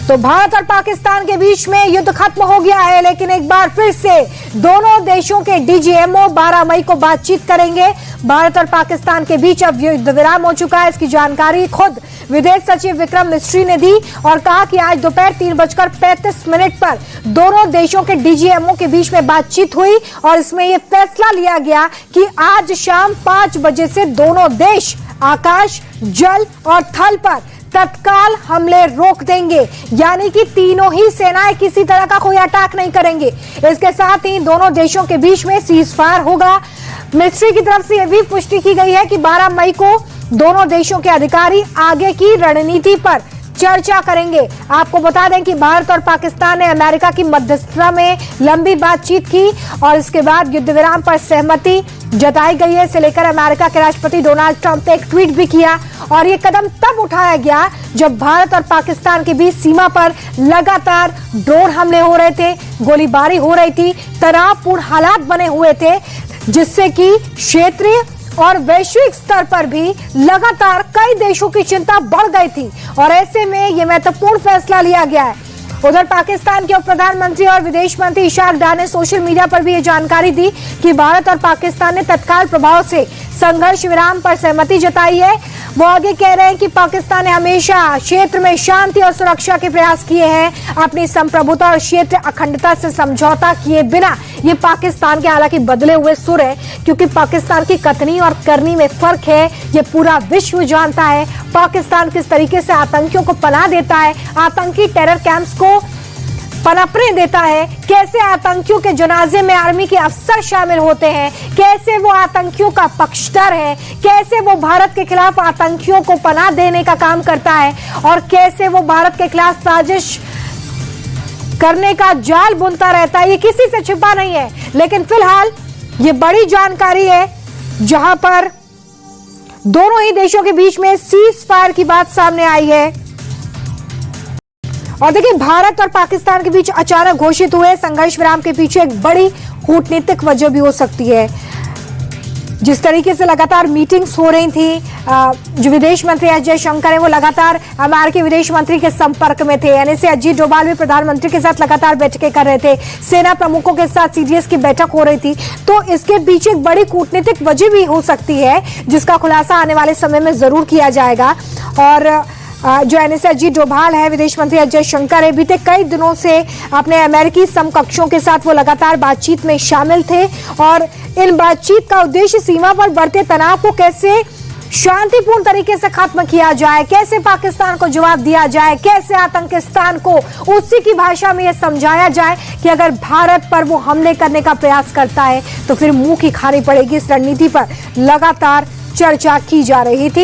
तो भारत और पाकिस्तान के बीच में युद्ध खत्म हो गया है, लेकिन एक बार फिर से दोनों देशों के डीजीएमओ 12 मई को बातचीत करेंगे। भारत और पाकिस्तान के बीच अब युद्ध विराम हो चुका है। इसकी जानकारी खुद विदेश सचिव विक्रम मिस्री ने दी और कहा कि आज दोपहर 3:35 पर दोनों देशों के डीजीएमओ के बीच में बातचीत हुई और इसमें यह फैसला लिया गया कि आज शाम 5 बजे से दोनों देश आकाश, जल और थल पर तत्काल हमले रोक देंगे, यानी कि तीनों ही सेनाएं किसी तरह का कोई अटैक नहीं करेंगे। इसके साथ ही दोनों देशों के बीच में सीज फायर होगा। मिस्री की तरफ से यह भी पुष्टि की गई है कि 12 मई को दोनों देशों के अधिकारी आगे की रणनीति पर चर्चा करेंगे। आपको बता दें कि भारत और पाकिस्तान ने अमेरिका की मध्यस्थता में लंबी बातचीत की और इसके बाद युद्ध विराम पर सहमति जताई गई है। इसे लेकर अमेरिका के राष्ट्रपति डोनाल्ड ट्रंप ने एक ट्वीट भी किया और ये कदम तब उठाया गया जब भारत और पाकिस्तान के बीच सीमा पर लगातार ड्रोन हमले हो रहे थे, गोलीबारी हो रही थी, तनावपूर्ण हालात बने हुए थे, जिससे कि क्षेत्रीय और वैश्विक स्तर पर भी लगातार कई देशों की चिंता बढ़ गई थी और ऐसे में यह महत्वपूर्ण फैसला लिया गया है। उधर पाकिस्तान के उप प्रधानमंत्री और विदेश मंत्री इशाक डार ने सोशल मीडिया पर भी ये जानकारी दी कि भारत और पाकिस्तान ने तत्काल प्रभाव से संघर्ष विराम पर सहमति जताई है। वो आगे कह रहे हैं कि पाकिस्तान ने हमेशा क्षेत्र में शांति और सुरक्षा के प्रयास किए हैं, अपनी संप्रभुता और क्षेत्र अखंडता से समझौता किए बिना। ये पाकिस्तान के हालांकि बदले हुए सुर है, क्योंकि पाकिस्तान की कथनी और करनी में फर्क है। ये पूरा विश्व जानता है पाकिस्तान किस तरीके से आतंकियों को पनाह देता है, आतंकी टेरर कैंप्स को पनपने देता है, कैसे आतंकियों के जनाजे में आर्मी के अफसर शामिल होते हैं, कैसे वो आतंकियों का पक्षधर है, कैसे वो भारत के खिलाफ आतंकियों को पनाह देने का काम करता है और कैसे वो भारत के खिलाफ साजिश करने का जाल बुनता रहता है। ये किसी से छिपा नहीं है, लेकिन फिलहाल ये बड़ी जानकारी है जहां पर दोनों ही देशों के बीच में सीज फायर की बात सामने आई है। और देखिए, भारत और पाकिस्तान के बीच अचानक घोषित हुए संघर्ष विराम के पीछे एक बड़ी कूटनीतिक वजह भी हो सकती है। जिस तरीके से लगातार मीटिंग्स हो रही थी, जो विदेश मंत्री एस जयशंकर है वो लगातार अमेरिकी विदेश मंत्री के संपर्क में थे। एनएसए अजीत डोभाल भी प्रधानमंत्री के साथ लगातार बैठकें कर रहे थे, सेना प्रमुखों के साथ सीडीएस की बैठक हो रही थी। तो इसके पीछे एक बड़ी कूटनीतिक वजह भी हो सकती है, जिसका खुलासा आने वाले समय में जरूर किया जाएगा। और जो एनएसए अजीत डोभाल है, विदेश मंत्री एस जयशंकर है, बीते कई दिनों से अपने अमेरिकी समकक्षों के साथ वो लगातार बातचीत में शामिल थे और इन बातचीत का उद्देश्य सीमा पर बढ़ते तनाव को कैसे शांतिपूर्ण तरीके से खत्म किया जाए, कैसे पाकिस्तान को जवाब दिया जाए, कैसे आतंकिस्तान को उसी की भाषा में यह समझाया जाए कि अगर भारत पर वो हमले करने का प्रयास करता है तो फिर मुंह की खानी पड़ेगी। इस रणनीति पर लगातार चर्चा की जा रही थी।